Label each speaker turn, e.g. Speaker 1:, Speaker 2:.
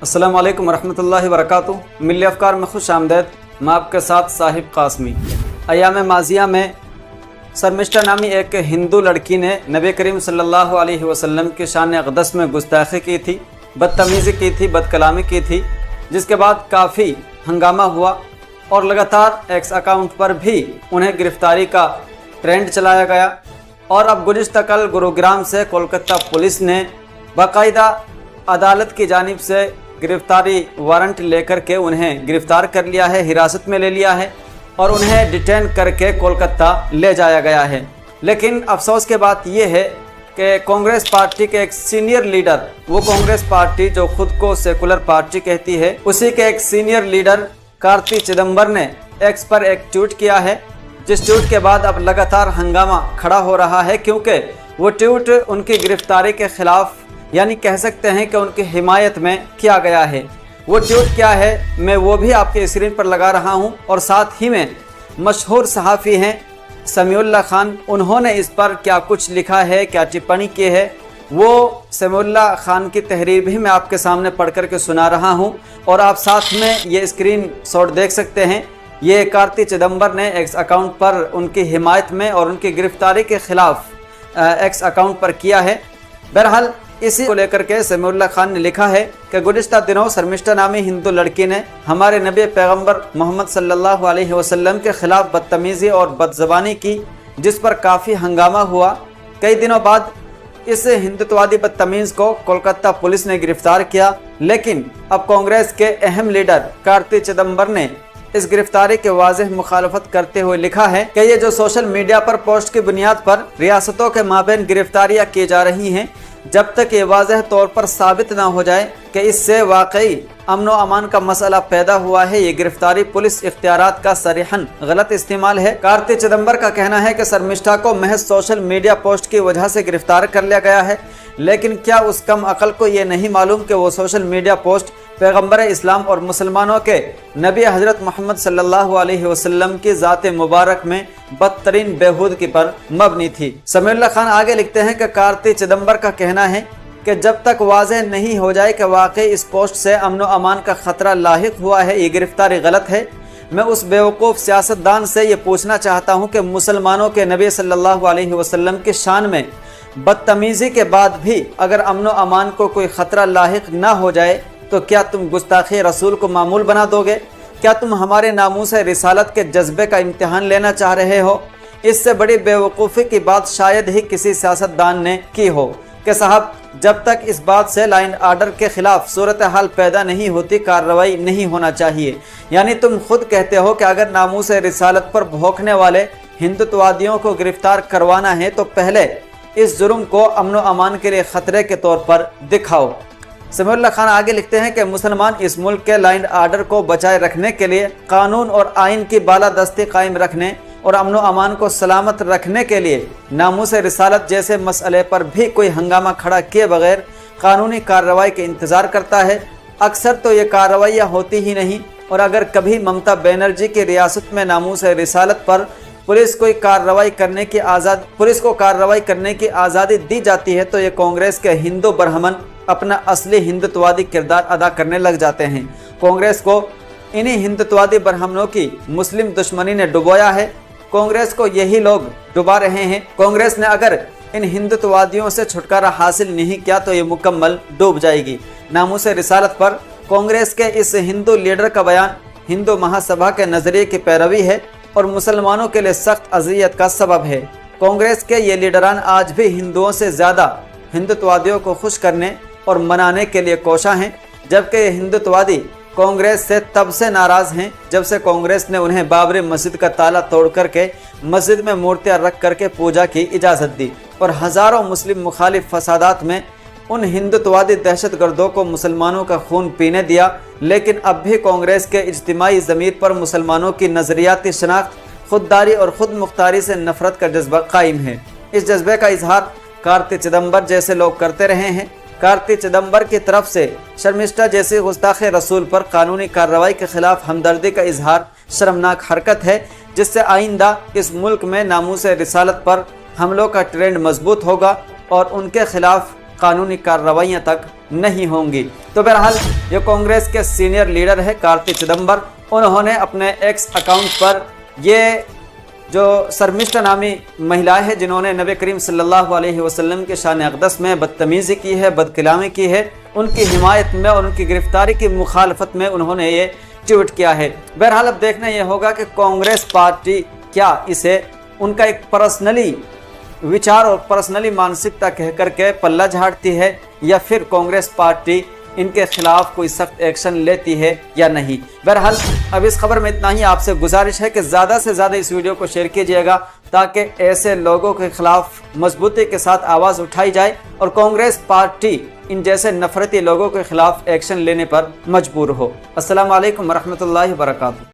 Speaker 1: अस्सलाम वालेकुम वरहमतुल्लाहि वबरकातुहू। मिल्ली अफ़कार में खुश आमदेद। मैं आपके साथ साहिब कासमी। अयाम माजिया में शर्मिष्ठा नामी एक हिंदू लड़की ने नबी करीम सल्लल्लाहु अलैहि वसल्लम की शान अक़दस में गुस्ताखी की थी, बदतमीज़ी की थी, बदकलामी की थी, जिसके बाद काफ़ी हंगामा हुआ और लगातार एक्स अकाउंट पर भी उन्हें गिरफ़्तारी का ट्रेंड चलाया गया। और अब गुज़िश्ता कल गुरुग्राम से कोलकाता पुलिस ने बाकायदा अदालत की जानिब से गिरफ़्तारी वारंट लेकर के उन्हें गिरफ़्तार कर लिया है, हिरासत में ले लिया है और उन्हें डिटेन करके कोलकाता ले जाया गया है। लेकिन अफसोस की बात यह है कि कांग्रेस पार्टी के एक सीनियर लीडर, वो कांग्रेस पार्टी जो खुद को सेकुलर पार्टी कहती है, उसी के एक सीनियर लीडर कार्ति चिदम्बरम ने एक्स पर एक ट्वीट किया है, जिस ट्वीट के बाद अब लगातार हंगामा खड़ा हो रहा है, क्योंकि वो ट्वीट उनकी गिरफ़्तारी के ख़िलाफ़, यानी कह सकते हैं कि उनकी हिमायत में किया गया है। वो ट्वीट क्या है मैं वो भी आपके स्क्रीन पर लगा रहा हूं। और साथ ही में मशहूर सहाफ़ी हैं समीउल्लाह खान, उन्होंने इस पर क्या कुछ लिखा है, क्या टिप्पणी की है, वो समीउल्लाह खान की तहरीर भी मैं आपके सामने पढ़ कर के सुना रहा हूं। और आप साथ में ये स्क्रीन शॉट देख सकते हैं। ये कार्ति चिदम्बरम ने एक्स अकाउंट पर उनकी हिमायत में और उनकी गिरफ़्तारी के ख़िलाफ़ एक्स अकाउंट पर किया है। बहरहाल इसी को लेकर के समीउल्लाह खान ने लिखा है कि गुज़िश्ता दिनों शर्मिष्ठा नामी हिंदू लड़की ने हमारे नबी पैगंबर मोहम्मद सल्लल्लाहु अलैहि वसल्लम के ख़िलाफ़ बदतमीज़ी और बदज़बानी की, जिस पर काफ़ी हंगामा हुआ। कई दिनों बाद इस हिंदुत्ववादी बदतमीज़ को कोलकाता पुलिस ने गिरफ़्तार किया, लेकिन अब कांग्रेस के अहम लीडर कार्ति चिदम्बरम ने इस गिरफ्तारी के वाज़ेह मुखालफत करते हुए लिखा है कि ये जो सोशल मीडिया पर पोस्ट की बुनियाद पर रियासतों के माबैन गिरफ्तारियां की जा रही हैं, जब तक ये वाज़ेह तौर पर साबित ना हो जाए कि इससे वाकई अमन व अमान का मसला पैदा हुआ है, ये गिरफ्तारी पुलिस इख्तियारात का सरीहन गलत इस्तेमाल है। कार्ति चिदम्बरम का कहना है कि शर्मिष्ठा को महज सोशल मीडिया पोस्ट की वजह से गिरफ्तार कर लिया गया है, लेकिन क्या उस कम अकल को ये नहीं मालूम कि वो सोशल मीडिया पोस्ट पैगंबर इस्लाम और मुसलमानों के नबी हज़रत मोहम्मद सल्लल्लाहु अलैहि वसल्लम की ज़ात मुबारक में बदतरीन बेहूदगी पर मबनी थी। समीउल्लाह खान आगे लिखते हैं कि कार्ति चिदम्बरम का कहना है कि जब तक वाज़ेह नहीं हो जाए कि वाकई इस पोस्ट से अमन व अमान का ख़तरा लाहिक हुआ है, ये गिरफ्तारी गलत है, मैं उस बेवकूफ़ सियासतदान से ये पूछना चाहता हूँ कि मुसलमानों के नबी सल्लल्लाहु अलैहि वसल्लम की शान में बदतमीज़ी के बाद भी अगर अमन व अमान को कोई ख़तरा लाहिक ना हो जाए तो क्या तुम गुस्ताखी रसूल को मामूल बना दोगे? क्या तुम हमारे नामूस रिसालत के जज्बे का इम्तिहान लेना चाह रहे हो? इससे बड़ी बेवकूफ़ी की बात शायद ही किसी सियासतदान ने की हो कि साहब, जब तक इस बात से लाइन आर्डर के ख़िलाफ़ सूरत हाल पैदा नहीं होती, कार्रवाई नहीं होना चाहिए। यानी तुम खुद कहते हो कि अगर नामूस रिसालत पर भौंकने वाले हिंदुत्ववादियों को गिरफ़्तार करवाना है तो पहले इस जुर्म को अमन व अमान के लिए ख़तरे के तौर पर दिखाओ। समीउल्लाह खान आगे लिखते हैं कि मुसलमान इस मुल्क के लाइन आर्डर को बचाए रखने के लिए, कानून और आइन की बालादस्ती कायम रखने और अमन व अमान को सलामत रखने के लिए नामूस रिसालत जैसे मसले पर भी कोई हंगामा खड़ा किए बगैर कानूनी कार्रवाई के इंतज़ार करता है। अक्सर तो ये कार्रवाइयाँ होती ही नहीं, और अगर कभी ममता बनर्जी की रियासत में नामूस रिसालत पर पुलिस को कार्रवाई करने की आज़ादी दी जाती है तो ये कांग्रेस के हिंदू बरहमन अपना असली हिंदुत्ववादी किरदार अदा करने लग जाते हैं। कांग्रेस को इन्हीं हिंदुत्ववादी बरहमनों की मुस्लिम दुश्मनी ने डुबोया है। कांग्रेस को यही लोग डुबा रहे हैं। कांग्रेस ने अगर इन हिंदुत्ववादियों से छुटकारा हासिल नहीं किया तो ये मुकम्मल डूब जाएगी। नामूस रिसालत पर कांग्रेस के इस हिंदू लीडर का बयान हिंदू महासभा के नज़रिए की पैरवी है और मुसलमानों के लिए सख्त अज़ियत का सबब है। कांग्रेस के ये लीडरान आज भी हिंदुओं से ज़्यादा हिंदुत्ववादियों को खुश करने और मनाने के लिए कोशा हैं, जबकि हिंदुत्ववादी कांग्रेस से तब से नाराज़ हैं जब से कांग्रेस ने उन्हें बाबरी मस्जिद का ताला तोड़ करके मस्जिद में मूर्तियां रख करके पूजा की इजाज़त दी और हज़ारों मुस्लिम मुखालिफ फसादात में उन हिंदुत्ववादी दहशतगर्दों को मुसलमानों का खून पीने दिया। लेकिन अब भी कांग्रेस के इज्तिमाई ज़मीर पर मुसलमानों की नज़रियाती शनाख्त, खुददारी और ख़ुद मुख्तारी से नफ़रत का जज्बा कायम है। इस जज्बे का इजहार कार्ति चिदम्बरम जैसे लोग करते रहे हैं। कार्ति चिदम्बरम की तरफ से शर्मिष्ठा जैसी गुस्ताखे रसूल पर कानूनी कार्रवाई के ख़िलाफ़ हमदर्दी का इजहार शर्मनाक हरकत है, जिससे आइंदा इस मुल्क में नामूस रिसालत पर हमलों का ट्रेंड मजबूत होगा और उनके ख़िलाफ़ कानूनी कार्रवाइयां तक नहीं होंगी। तो बहरहाल ये कांग्रेस के सीनियर लीडर है कार्ति चिदम्बर, उन्होंने अपने एक्स अकाउंट पर ये जो शर्मिष्ठा नामी महिला है जिन्होंने नबी करीम सल्लल्लाहु अलैहि वसल्लम के शान अक़दस में बदतमीज़ी की है, बदकलामी की है, उनकी हिमायत में और उनकी गिरफ्तारी की मुखालफत में उन्होंने ये ट्वीट किया है। बहरहाल अब देखना यह होगा कि कांग्रेस पार्टी क्या इसे उनका एक पर्सनली विचार और पर्सनली मानसिकता कह करके पल्ला झाड़ती है या फिर कांग्रेस पार्टी इनके खिलाफ कोई सख्त एक्शन लेती है या नहीं। बहरहाल अब इस खबर में इतना ही। आपसे गुजारिश है कि ज़्यादा से ज़्यादा इस वीडियो को शेयर कीजिएगा ताकि ऐसे लोगों के खिलाफ मजबूती के साथ आवाज़ उठाई जाए और कांग्रेस पार्टी इन जैसे नफरती लोगों के खिलाफ एक्शन लेने पर मजबूर हो। अस्सलाम वालेकुम वरहमतुल्लाहि वबरकातुहू।